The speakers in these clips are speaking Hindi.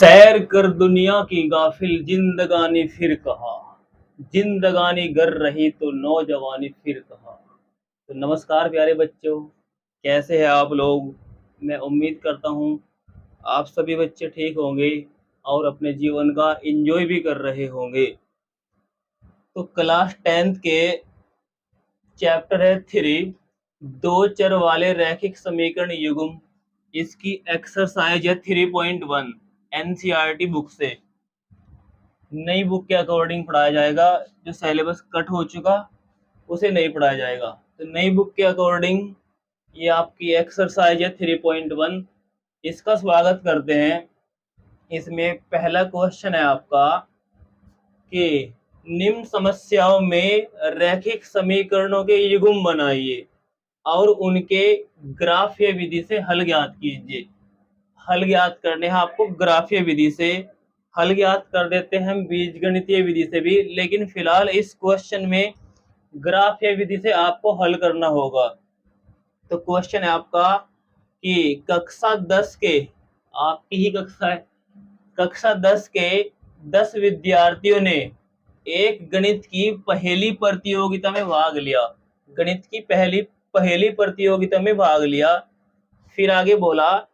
सैर कर दुनिया की गाफिल जिंदगानी फिर कहा, जिंदगानी गर रही तो नौजवानी फिर कहा। तो नमस्कार प्यारे बच्चों, कैसे हैं आप लोग। मैं उम्मीद करता हूँ आप सभी बच्चे ठीक होंगे और अपने जीवन का एंजॉय भी कर रहे होंगे। तो क्लास 10th के चैप्टर है 3, दो चर वाले रैखिक समीकरण युग्म। इसकी एक्सरसाइज है 3.1 एनसीईआरटी बुक से। नई बुक के अकॉर्डिंग पढ़ाया जाएगा, जो सिलेबस कट हो चुका उसे नहीं पढ़ाया जाएगा। तो नई बुक के अकॉर्डिंग ये आपकी एक्सरसाइज है 3.1। इसका स्वागत करते हैं। इसमें पहला क्वेश्चन है आपका कि निम्न समस्याओं में रैखिक समीकरणों के युग्म बनाइए और उनके ग्राफीय विधि से हल ज्ञात कीजिए। हल ज्ञात करने हैं आपको ग्राफीय विधि से। हल ज्ञात कर देते हैं हम बीजगणितीय विधि से भी, लेकिन फिलहाल इस क्वेश्चन में ग्राफीय विधि से आपको हल करना होगा। तो क्वेश्चन है आपका कि कक्षा 10 के, आपकी ही कक्षा है, कक्षा 10 के 10 विद्यार्थियों ने एक गणित की पहेली प्रतियोगिता में भाग लिया। गणित की पहेली प्रतियोगिता में भाग लिया। फिर आगे बोला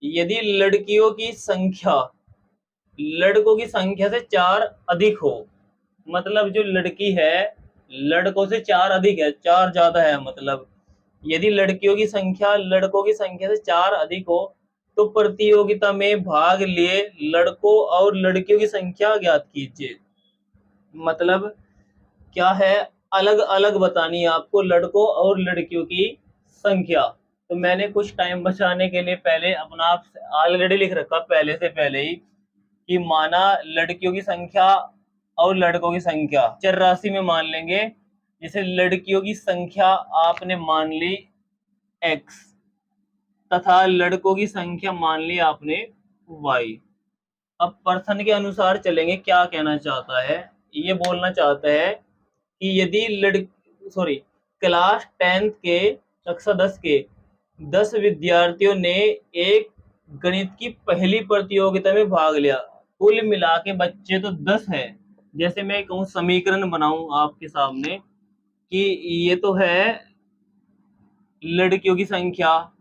यदि लड़कियों की संख्या लड़कों की संख्या से 4 अधिक हो, मतलब जो लड़की है लड़कों से 4 अधिक है, 4 ज्यादा है, मतलब यदि लड़कियों की संख्या लड़कों की संख्या से 4 अधिक हो तो प्रतियोगिता में भाग लिए लड़कों और लड़कियों की संख्या ज्ञात कीजिए। मतलब क्या है, अलग अलग बतानी है आपको लड़कों और लड़कियों की संख्या। तो मैंने कुछ टाइम बचाने के लिए पहले अपना ऑलरेडी लिख रखा पहले से पहले ही कि माना लड़कियों की संख्या और लड़कों की संख्या चर राशि में मान लेंगे। जैसे लड़कियों की संख्या आपने मान ली x तथा लड़कों की संख्या मान ली आपने y। अब पर्सन के अनुसार चलेंगे। क्या कहना चाहता है, ये बोलना चाहता है कि यदि क्लास 10 के कक्षा 10 के 10 विद्यार्थियों ने एक गणित की पहली प्रतियोगिता में भाग लिया। कुल मिला के बच्चे तो 10 है। जैसे मैं कहूँ समीकरण बनाऊं आपके सामने कि ये तो है लड़कियों की संख्या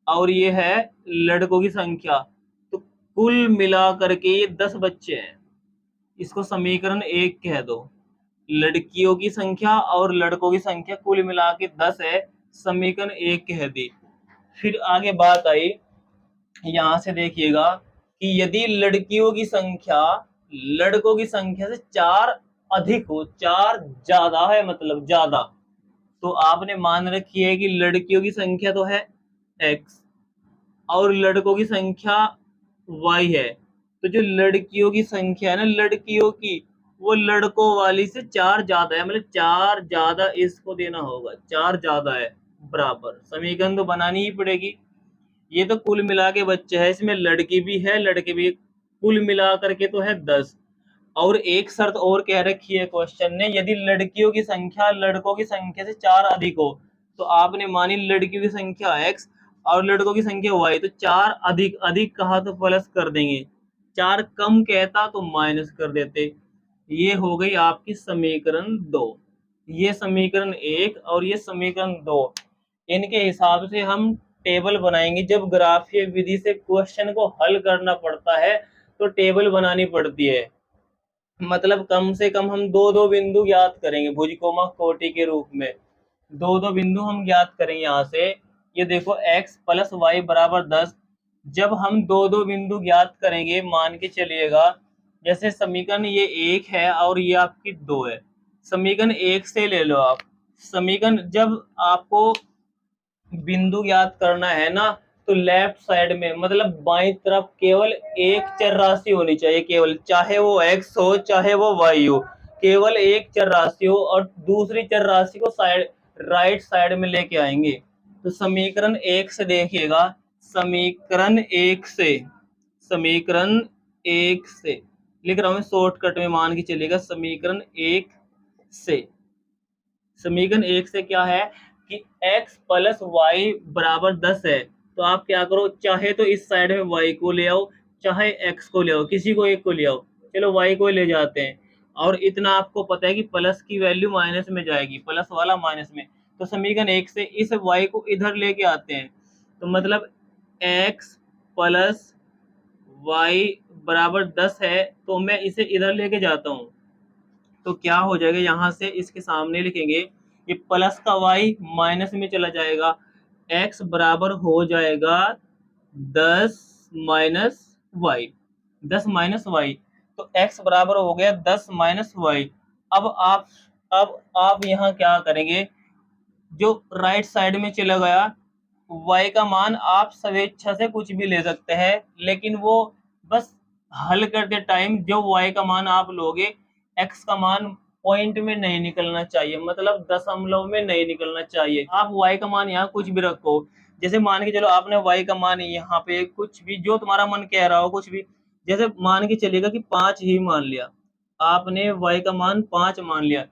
और ये है लड़कों की संख्या, तो कुल मिला करके ये 10 बच्चे हैं। इसको समीकरण 1 कह दो। लड़कियों की संख्या और लड़कों की संख्या कुल मिला के 10 है, समीकरण 1 कह दी। फिर आगे बात आई, यहां से देखिएगा कि यदि लड़कियों की संख्या लड़कों की संख्या से 4 अधिक हो, 4 ज्यादा है मतलब ज्यादा, तो आपने मान रखी है कि लड़कियों की संख्या तो है x और लड़कों की संख्या y है। तो जो लड़कियों की संख्या है ना, लड़कियों की, वो लड़कों वाली से 4 ज्यादा है, मतलब 4 ज्यादा इसको देना होगा, 4 ज्यादा है बराबर। समीकरण तो बनानी ही पड़ेगी। ये तो कुल मिला के बच्चे है, इसमें लड़की भी है लड़के भी, कुल मिला करके तो है 10। और एक शर्त और कह रखी है क्वेश्चन ने, यदि लड़कियों की संख्या लड़कों की संख्या से 4 अधिक हो, तो आपने मानी लड़कियों की संख्या x और लड़कों की संख्या y, तो 4 अधिक, अधिक कहा तो प्लस कर देंगे, 4 कम कहता तो माइनस कर देते। ये हो गई आपकी समीकरण 2। ये समीकरण 1 और ये समीकरण 2, इनके हिसाब से हम टेबल बनाएंगे। जब ग्राफीय विधि से क्वेश्चन को हल करना पड़ता है तो टेबल बनानी पड़ती है। मतलब कम से कम हम 2-2 बिंदु ज्ञात करेंगे भुजकोमा कोटि के रूप में। 2-2 बिंदु हम ज्ञात करेंगे। यहाँ से ये देखो x प्लस वाई बराबर 10। जब हम 2-2 बिंदु ज्ञात करेंगे, मान के चलिएगा जैसे समीकरण ये 1 है और ये आपकी 2 है, समीकरण 1 से ले लो आप। समीकरण जब आपको बिंदु ज्ञात करना है ना, तो लेफ्ट साइड में मतलब बाईं तरफ केवल एक चर राशि होनी चाहिए, केवल, चाहे वो x हो चाहे वो y हो, केवल एक चर राशि हो और दूसरी चर राशि को राइट साइड में लेके आएंगे। तो समीकरण 1 से देखिएगा, समीकरण 1 से लिख रहा हूं शॉर्टकट में, मान के चलिएगा समीकरण 1 से। समीकरण 1 से क्या है कि x प्लस वाई बराबर 10 है, तो आप क्या करो, चाहे तो इस साइड में y को ले आओ, चाहे x को ले आओ, किसी को एक को ले आओ, चलो y को ले जाते हैं, और इतना आपको पता है कि प्लस की वैल्यू माइनस में जाएगी, प्लस वाला माइनस में, तो समीकरण 1 से इस y को इधर लेके आते हैं, तो मतलब x प्लस y बराबर 10 है, तो मैं इसे इधर लेके जाता हूँ, तो क्या हो जाएगा, यहाँ से इसके सामने लिखेंगे, ये प्लस का y माइनस में चला जाएगा, x बराबर हो जाएगा 10 माइनस वाई, 10 माइनस वाई, तो x बराबर हो गया 10 माइनस वाई। अब आप यहाँ क्या करेंगे, जो राइट साइड में चला गया, y का मान आप स्वेच्छा से कुछ भी ले सकते हैं, लेकिन वो बस हल करते टाइम जो y का मान आप लोगे, x का मान पॉइंट में नहीं निकलना चाहिए, मतलब दशमलव में नहीं निकलना चाहिए। आप y का मान यहाँ कुछ भी रखो, जैसे मान के चलो आपने y का मान यहाँ पे कुछ भी जो तुम्हारा मन कह रहा हो, कुछ भी, जैसे मान के चलेगा कि 5 ही मान लिया आपने, y का मान 5 मान लिया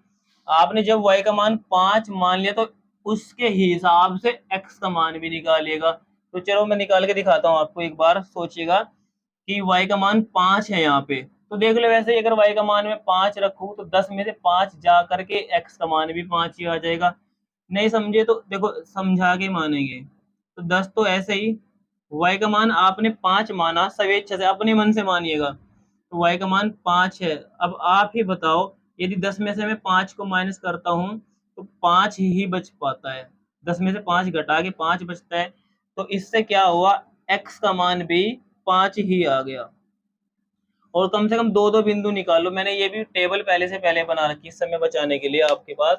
आपने, जब y का मान 5 मान लिया तो उसके हिसाब से x का मान भी निकालिएगा। तो चलो मैं निकाल के दिखाता हूँ आपको, एक बार सोचिएगा कि y का मान 5 है यहाँ पे, तो देख लो वैसे अगर y का मान में 5 रखूँ तो 10 में से 5 जा करके x का मान भी 5 ही आ जाएगा। नहीं समझे तो देखो समझा के मानेंगे, तो 10 तो ऐसे ही, y का मान आपने 5 माना, स्वेच्छा से अपने मन से मानिएगा, तो y का मान 5 है। अब आप ही बताओ, यदि 10 में से मैं 5 को माइनस करता हूँ तो 5 ही बच पाता है, 10 में से 5 घटा के 5 बचता है, तो इससे क्या हुआ, x का मान भी 5 ही आ गया। और कम से कम दो दो बिंदु निकालो, मैंने ये भी टेबल पहले से पहले बना रखी है समय बचाने के लिए आपके पास।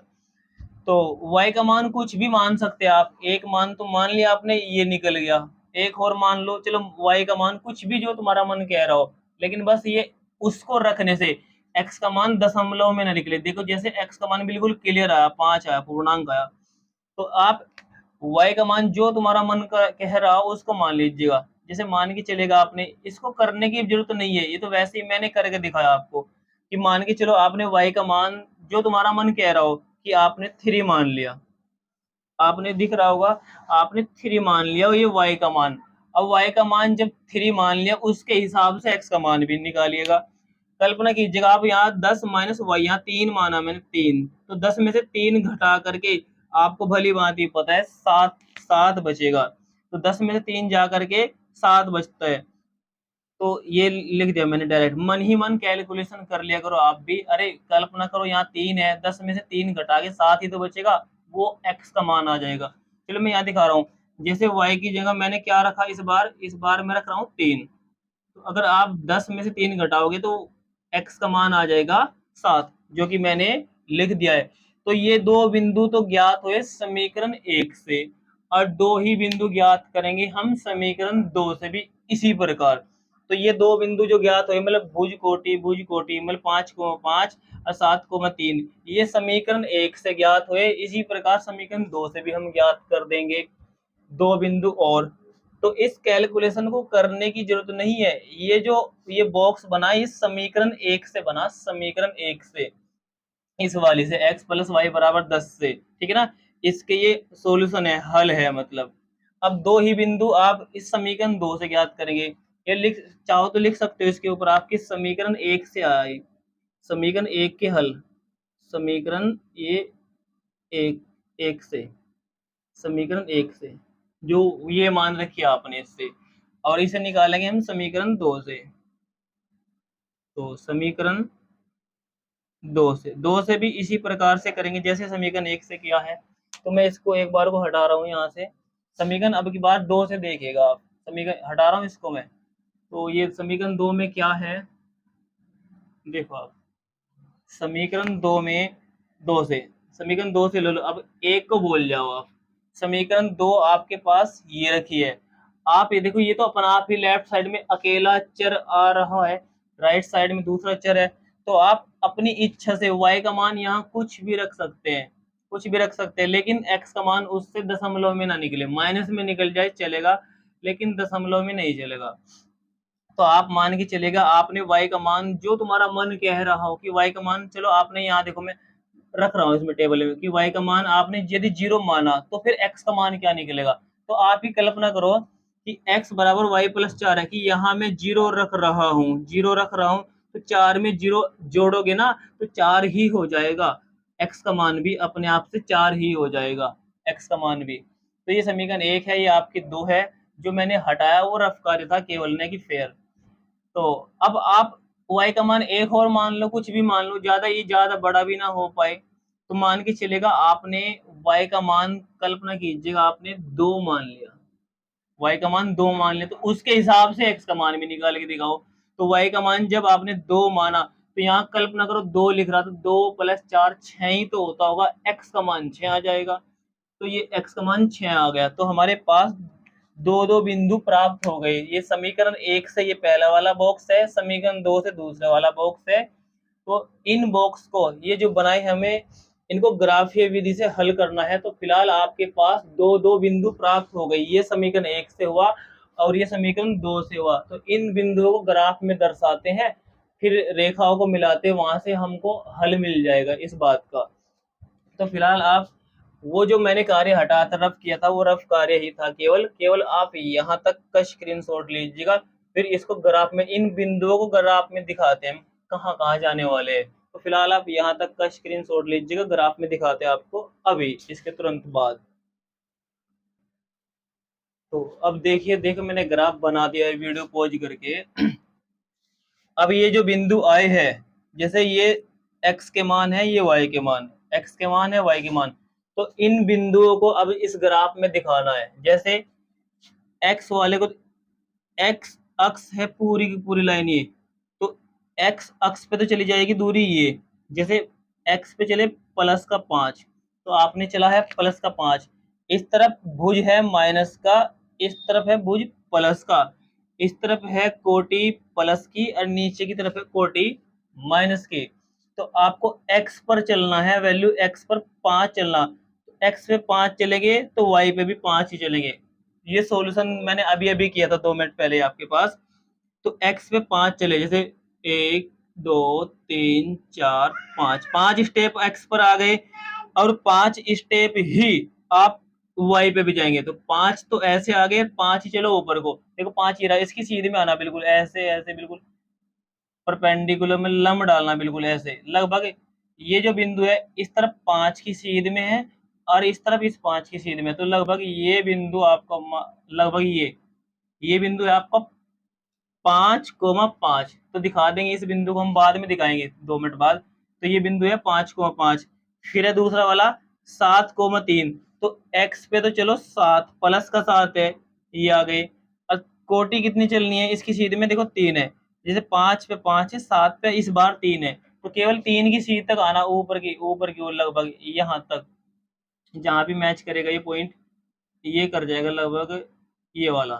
तो y का मान कुछ भी मान सकते हैं आप, एक मान तो मान लिया आपने, ये निकल गया, एक और मान लो, चलो y का मान कुछ भी जो तुम्हारा मन कह रहा हो, लेकिन बस ये उसको रखने से x का मान दशमलव में ना निकले। देखो जैसे x का मान बिल्कुल क्लियर आया, 5 आया, पूर्णांक आया, तो आप y का मान जो तुम्हारा मन का कह रहा हो उसको मान लीजिएगा। जैसे मान के चलेगा, आपने इसको करने की जरूरत नहीं है, ये तो वैसे ही मैंने करके दिखाया आपको, कि मान के चलो आपने y का मान जो तुम्हारा मन कह रहा हो कि आपने 3 मान लिया, आपने दिख रहा होगा, आपने 3 मान लिया ये y का मान। अब y का मान जब 3 मान लिया, उसके हिसाब से x का मान भी निकालिएगा। कल्पना कीजिएगा आप यहाँ 10 माइनस वाई, यहाँ 3 माना मैंने 3, तो 10 में से 3 घटा करके आपको भली भांति पता है 7 बचेगा, तो 10 में से 3 जा करके 7 बचता है, तो ये लिख दिया मैंने डायरेक्ट, मन ही मन कैलकुलेशन कर लिया करो आप भी। अरे कल्पना करो यहाँ 3 है, 10 में से 3 घटा के 7 ही तो बचेगा, वो x का मान आ जाएगा। चलो मैं यहाँ दिखा रहा हूँ, जैसे y की जगह मैंने क्या रखा, इस बार मैं रख रहा हूँ 3, तो अगर आप 10 में से 3 घटाओगे तो x का मान आ जाएगा 7, जो कि मैंने लिख दिया है। तो ये दो बिंदु तो ज्ञात हुए समीकरण 1 से, और दो ही बिंदु ज्ञात करेंगे हम समीकरण 2 से भी इसी प्रकार। तो ये दो बिंदु जो ज्ञात हुए, मतलब भुज कोटि मतलब 5,5 और 7,3, ये समीकरण 1 से ज्ञात हुए, इसी प्रकार समीकरण 2 से भी हम ज्ञात कर देंगे दो बिंदु और। तो इस कैलकुलेशन को करने की जरूरत नहीं है, ये जो ये बॉक्स बना इस समीकरण 1 से बना, समीकरण 1 से, इस वाली से x प्लस वाई बराबर 10 से, ठीक है ना, इसके ये सॉल्यूशन है, हल है मतलब। अब दो ही बिंदु आप इस समीकरण 2 से ज्ञात करेंगे, ये लिख चाहो तो लिख सकते हो इसके ऊपर आप कि समीकरण 1 से आए, समीकरण 1 के हल, समीकरण ये 1 से, समीकरण 1 से जो ये मान रखिए आपने इससे, और इसे निकालेंगे हम समीकरण 2 से। तो समीकरण 2 से भी इसी प्रकार से करेंगे जैसे समीकरण 1 से किया है। तो मैं इसको एक बार को हटा रहा हूँ यहाँ से, समीकरण अब की बार 2 से देखिएगा आप, समीकरण हटा रहा हूँ इसको मैं, तो ये समीकरण 2 में क्या है, देखो आप समीकरण 2 में 2 से, समीकरण 2 से ले लो, अब एक को बोल जाओ आप, समीकरण 2 आपके पास ये रखी है, आप ये देखो, ये तो अपना आप ही लेफ्ट साइड में अकेला चर आ रहा है, राइट साइड में दूसरा चर है, तो आप अपनी इच्छा से y का मान यहाँ कुछ भी रख सकते हैं, कुछ भी रख सकते हैं, लेकिन x का मान उससे दशमलव में ना निकले, माइनस में निकल जाए चलेगा, लेकिन दशमलव में नहीं चलेगा। तो आप मान के चलेगा, आपने y का मान जो तुम्हारा मन कह रहा हो कि y का मान, चलो आपने यहाँ देखो मैं रख रहा हूँ इसमें टेबल में कि y का मान आपने यदि 0 माना तो फिर x का मान क्या निकलेगा। तो आप ही कल्पना करो कि x बराबर वाई प्लस 4 है, कि यहाँ मैं 0 रख रहा हूँ, 0 रख रहा हूँ, तो 4 में 0 जोड़ोगे ना तो 4 ही हो जाएगा, x का मान भी अपने आप से 4 ही हो जाएगा, x का मान भी। तो ये समीकरण 1 है, ये आपकी 2 है, जो मैंने हटाया वो रफ कार्य था केवल ने की फेयर। तो अब आप y का मान 1 और मान लो, कुछ भी मान लो, ज्यादा बड़ा भी ना हो पाए, तो मान के चलेगा आपने y का मान, कल्पना कीजिएगा आपने 2 मान लिया, y का मान 2 मान लिया, तो उसके हिसाब से x का मान भी निकाल के दिखाओ। तो y का मान जब आपने 2 माना, तो यहाँ कल्पना करो 2 लिख रहा, तो 2 + 4 6 ही तो होता होगा, x का मान 6 आ जाएगा। तो ये x का मान 6 आ गया, तो हमारे पास दो दो बिंदु प्राप्त हो गए। ये समीकरण 1 से ये पहला वाला बॉक्स है, समीकरण 2 से दूसरा वाला बॉक्स है। तो इन बॉक्स को ये जो बनाए हमें इनको ग्राफीय विधि से हल करना है। तो फिलहाल आपके पास दो दो बिंदु प्राप्त हो गई, ये समीकरण 1 से हुआ और ये समीकरण 2 से हुआ। तो इन बिंदुओं को ग्राफ में दर्शाते हैं, फिर रेखाओं को मिलाते, वहां से हमको हल मिल जाएगा इस बात का। तो फिलहाल आप वो जो मैंने कार्य हटाया था, रफ किया था, वो रफ कार्य ही था, केवल आप यहाँ तक का स्क्रीनशॉट लीजिएगा, फिर इसको ग्राफ में, इन बिंदुओं को ग्राफ में दिखाते हैं कहाँ कहाँ जाने वाले हैं। तो फिलहाल आप यहाँ तक का स्क्रीनशॉट लीजिएगा, ग्राफ में दिखाते हैं आपको अभी इसके तुरंत बाद। तो अब देखिए मैंने ग्राफ बना दिया है वीडियो पॉज करके। अब ये जो बिंदु आए हैं, जैसे ये x के मान है, ये y के मान, x के मान है, y के मान, तो इन बिंदुओं को अब इस ग्राफ में दिखाना है। जैसे x वाले को, x अक्ष है पूरी की पूरी लाइन ये, तो x अक्ष पे तो चली जाएगी दूरी ये, जैसे x पे चले +5, तो आपने चला है +5, इस तरफ भुज है माइनस का, इस तरफ है भुज प्लस का, इस तरफ है कोटि प्लस की और नीचे की तरफ है कोटि माइनस की। तो आपको x पर चलना है, वैल्यू x पर 5 चलना, x पे 5 चलेंगे तो y पे भी 5 ही चलेंगे। ये सॉल्यूशन मैंने अभी अभी किया था 2 मिनट पहले आपके पास। तो x पे 5 चले, जैसे 1 2 3 4 5, 5 स्टेप x पर आ गए और 5 स्टेप ही आप y पे भी जाएंगे, तो 5 तो ऐसे आ गए, 5 ही चलो ऊपर को, देखो 5 ही रहा, इसकी सीधे में आना, बिल्कुल ऐसे ऐसे बिल्कुल परपेंडिकुलर में लंब डालना, बिल्कुल ऐसे लगभग। ये जो बिंदु है इस तरफ 5 की सीध में है और इस तरफ इस 5 की सीध में, तो लगभग ये बिंदु आपका लगभग ये बिंदु है आपका 5,5। तो दिखा देंगे इस बिंदु को, हम बाद में दिखाएंगे 2 मिनट बाद। तो ये बिंदु है 5,5। फिर है दूसरा वाला 7,3, तो x पे तो चलो 7 प्लस का 7 है, ये आ गए। और कोटि कितनी चलनी है, इसकी सीध में देखो 3 है, जैसे 5 पे 5 है, 7 पे इस बार 3 है, तो केवल 3 की सीध तक आना, ऊपर की ओर लगभग यहाँ तक, जहां भी मैच करेगा ये पॉइंट, ये कर जाएगा लगभग ये वाला।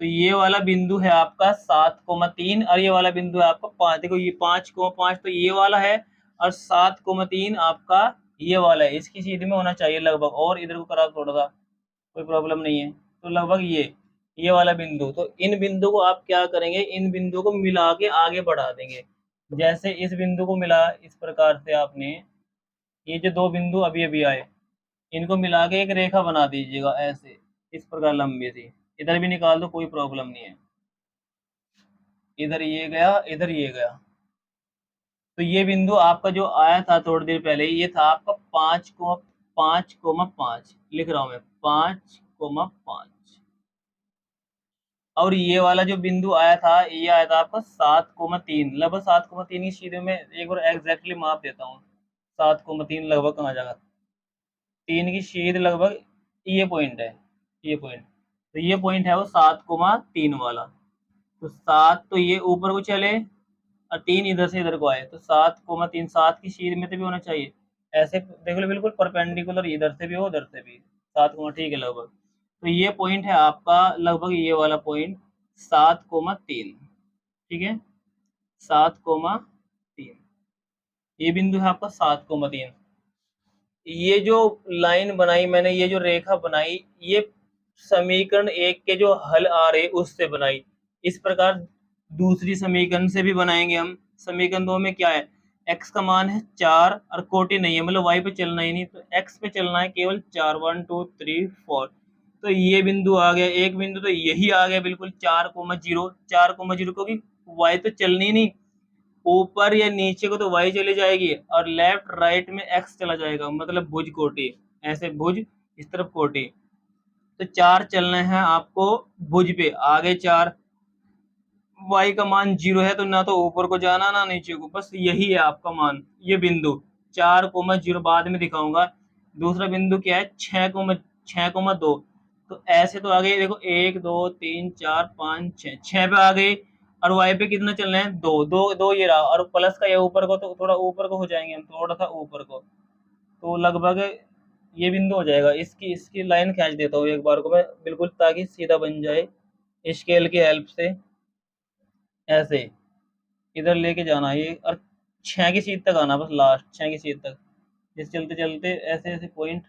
तो ये वाला बिंदु है आपका 7,3 और ये वाला बिंदु है आपका 5। देखो ये 5,5 तो ये वाला है और 7,3 आपका ये वाला है, इसकी सीधी में होना चाहिए लगभग, और इधर को करा थोड़ा सा, कोई प्रॉब्लम नहीं है। तो लगभग ये वाला बिंदु, तो इन बिंदु को आप क्या करेंगे, इन बिंदु को मिला के आगे बढ़ा देंगे। जैसे इस बिंदु को मिला इस प्रकार से आपने, ये जो दो बिंदु अभी अभी आए इनको मिला के एक रेखा बना दीजिएगा ऐसे, इस प्रकार लंबी सी, इधर भी निकाल दो कोई प्रॉब्लम नहीं है, इधर ये गया इधर ये गया। तो ये बिंदु आपका जो आया था थोड़ी देर पहले, ये था आपका 5,5 लिख रहा हूं मैं, 5,5। और ये वाला जो बिंदु आया था, ये आया था आपका 7,3, लगभग 7,3 की सीधे में एक बार एग्जैक्टली माप देता हूँ, 7,3 लगभग कहाँ जाएगा, 3 की सीध लगभग ये पॉइंट है, ये पॉइंट, तो ये पॉइंट है वो 7,3 वाला। तो 7 तो ये ऊपर को चले और 3 इधर से इधर को आए, तो 7,3, 7 की सीध में तो भी होना चाहिए, ऐसे देख लो बिल्कुल परपेंडिकुलर, इधर से भी हो उधर से भी 7, ठीक है लगभग। तो ये पॉइंट है आपका लगभग ये वाला पॉइंट 7,3, ठीक है, 7,3, ये बिंदु है आपका 7,3। ये जो लाइन बनाई मैंने, ये जो रेखा बनाई, ये समीकरण 1 के जो हल आ रहे उससे बनाई। इस प्रकार दूसरी समीकरण से भी बनाएंगे हम। समीकरण 2 में क्या है, x का मान है 4 और कोटि नहीं है, मतलब y पे चलना ही नहीं, तो x पे चलना है केवल 4, 1 2 3 4। तो ये बिंदु आ गया, एक बिंदु तो यही आ गया बिल्कुल 4,0, 4,0 क्योंकि वाई तो चलनी नहीं, ऊपर या नीचे को तो वाई चली जाएगी और लेफ्ट राइट में एक्स चला जाएगा, मतलब भुज कोटि, ऐसे भुज इस तरफ कोटि। तो 4 चलना है आपको भुज पे, आगे 4, वाई का मान 0 है तो ना तो ऊपर को जाना ना नीचे को, बस यही है आपका मान। ये बिंदु 4,0 बाद में दिखाऊंगा। दूसरा बिंदु क्या है 6,2, तो ऐसे तो आ गए देखो 1 2 3 4 5 6, 6 पे आ गए और वाई पे कितना चलना है 2 2 2, ये रहा, और प्लस का ये ऊपर को, तो थोड़ा ऊपर को हो जाएंगे हम, थोड़ा सा ऊपर को, तो लगभग ये बिंदु हो जाएगा। इसकी इसकी लाइन खींच देता हूँ एक बार को मैं बिल्कुल, ताकि सीधा बन जाए स्केल की हेल्प से। ऐसे इधर लेके जाना ये, और 6 की सीट तक आना, बस लास्ट 6 की सीट तक, जिस चलते चलते ऐसे ऐसे पॉइंट,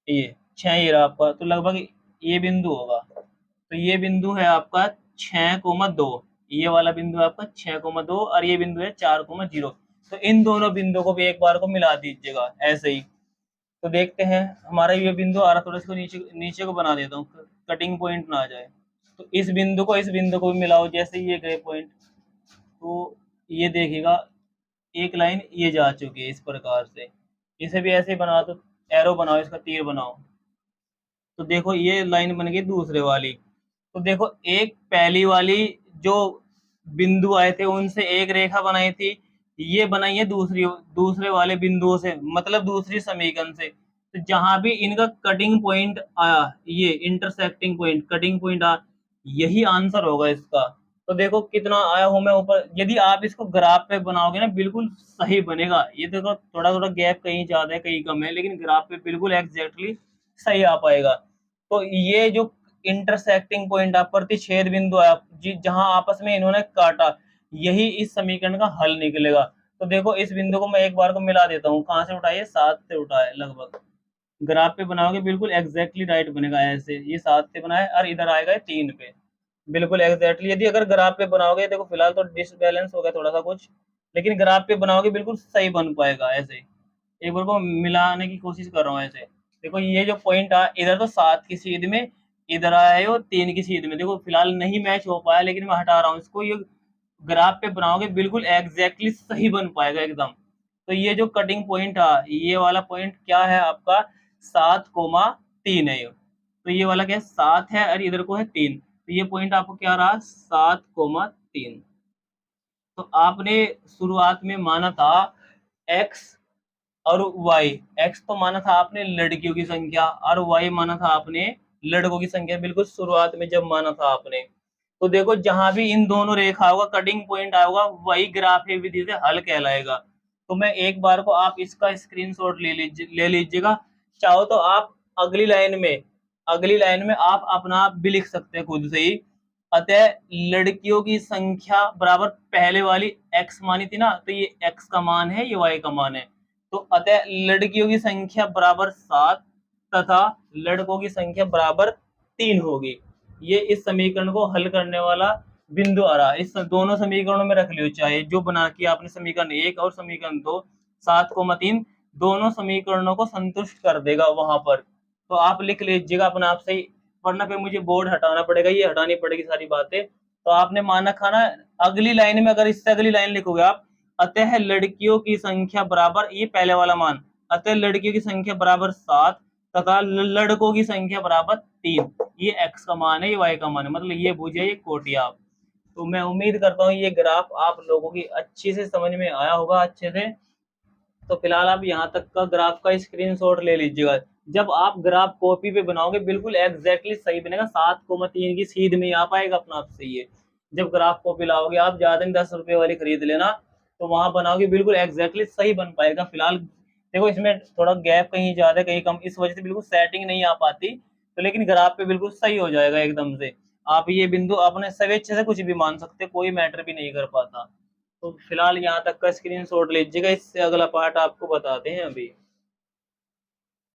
ये 6 ये रहा आपका, तो लगभग ये बिंदु होगा। तो ये बिंदु है आपका 6,2, ये वाला बिंदु है आपका 6,2 और ये बिंदु है 4,0। तो इन दोनों बिंदुओं को भी एक बार को मिला दीजिएगा ऐसे ही। तो देखते हैं हमारा ये बिंदु आ रहा, थोड़ा इसको नीचे नीचे को बना देता हूँ, कटिंग पॉइंट ना आ जाए। तो इस बिंदु को भी मिलाओ, जैसे ये गए पॉइंट, तो ये देखिएगा एक लाइन ये जा चुकी है इस प्रकार से। इसे भी ऐसे बना दो, एरो बनाओ, इसका तीर बनाओ, तो देखो ये लाइन बन गई दूसरे वाली। तो देखो एक पहली वाली जो बिंदु आए थे उनसे एक रेखा बनाई थी, ये बनाई है दूसरे वाले बिंदुओं से, मतलब दूसरी समीकरण से। तो जहां भी इनका कटिंग पॉइंट आया, ये इंटरसेक्टिंग पॉइंट, कटिंग पॉइंट आया, यही आंसर होगा इसका। तो देखो कितना आया हूं मैं ऊपर, यदि आप इसको ग्राफ पे बनाओगे ना बिल्कुल सही बनेगा। ये देखो थोड़ा थोड़ा गैप कहीं ज्यादा है कहीं कम है, लेकिन ग्राफ पे बिल्कुल एग्जैक्टली सही आ पाएगा। तो ये जो इंटरसेक्टिंग पॉइंट आप प्रतिच्छेद बिंदु आप जहां आपस में इन्होंने काटा, यही इस समीकरण का हल निकलेगा। तो देखो इस बिंदु को मैं एक बार को मिला देता हूँ, कहाँ से उठाइए 7 से उठाए, लगभग ग्राफ पे बनाओगे बिल्कुल एग्जैक्टली राइट बनेगा। ऐसे ये 7 से बनाए और इधर आएगा 3 पे, बिल्कुल एग्जैक्टली। यदि अगर ग्राफ पे बनाओगे, देखो फिलहाल तो डिसबैलेंस हो गया थोड़ा सा कुछ, लेकिन ग्राफ पे बनाओगे बिल्कुल सही बन पाएगा। ऐसे एक बार को मिलाने की कोशिश कर रहा हूँ ऐसे। देखो ये जो पॉइंट आ, इधर तो 7 की सीध में, इधर आया है वो 3 की सीध में, देखो फिलहाल नहीं मैच हो पाया, लेकिन मैं हटा रहा हूँ इसको। ये ग्राफ पे बनाओगे बिल्कुल एग्जैक्टली सही बन पाएगा एकदम। तो ये जो कटिंग पॉइंट था, ये वाला पॉइंट क्या है आपका 7,3 है ये। तो ये वाला क्या है 7 है और इधर को है 3, तो ये पॉइंट आपको क्या रहा 7,3। तो आपने शुरुआत में माना था x और y, x तो माना था आपने लड़कियों की संख्या और y माना था आपने लड़कों की संख्या, बिल्कुल शुरुआत में जब माना था आपने। तो देखो जहां भी इन दोनों रेखा होगा, कटिंग पॉइंट आएगा, वही ग्राफीय विधि से हल कहलाएगा। तो मैं एक बार को आप इसका स्क्रीनशॉट ले लीजिएगा। चाहो तो आप अगली लाइन में आप अपना आप भी लिख सकते हैं खुद से ही। अतः लड़कियों की संख्या बराबर पहले वाली x मानी थी ना, तो ये x का मान है, ये y का मान है। तो अतः लड़कियों की संख्या बराबर 7 तथा लड़कों की संख्या बराबर 3 होगी। ये इस समीकरण को हल करने वाला बिंदु आ रहा है। इस दोनों समीकरणों में रख लियो, चाहे जो बना के आपने समीकरण 1 और समीकरण 2, 7,3 दोनों समीकरणों को संतुष्ट कर देगा वहां पर। तो आप लिख लीजिएगा अपने आप से ही, वरना फिर मुझे बोर्ड हटाना पड़ेगा, ये हटानी पड़ेगी सारी बातें। तो आपने माना खाना अगली लाइन में, अगर इससे अगली लाइन लिखोगे आप, अतः लड़कियों की संख्या बराबर, ये पहले वाला मान, अतः लड़कियों की संख्या बराबर 7 तथा लड़कों की संख्या बराबर 3, ये x का मान है, ये y का मान है, मतलब ये बुझे ये कोटि आप। तो मैं उम्मीद करता हूँ ये ग्राफ आप लोगों की अच्छे से समझ में आया होगा अच्छे से। तो फिलहाल आप यहाँ तक का ग्राफ का स्क्रीनशॉट ले लीजिएगा। जब आप ग्राफ कॉपी पे बनाओगे बिल्कुल एग्जैक्टली सही बनेगा, 7,3 की सीध में आ पाएगा अपना आप से ये। जब ग्राफ कॉपी लाओगे आप, ज्यादा नहीं 10 रुपए वाली खरीद लेना, तो वहां बनाओगे बिल्कुल एग्जैक्टली सही बन पाएगा। फिलहाल देखो इसमें थोड़ा गैप कहीं ज्यादा कहीं कम, इस वजह से बिल्कुल सेटिंग नहीं आ पाती, तो लेकिन ग्राफ पे बिल्कुल सही हो जाएगा एकदम से। आप ये बिंदु अपने स्वेच्छा से कुछ भी मान सकते, कोई मैटर भी नहीं कर पाता। तो फिलहाल यहाँ तक का स्क्रीनशॉट लीजिएगा, इससे अगला पार्ट आपको बताते हैं अभी।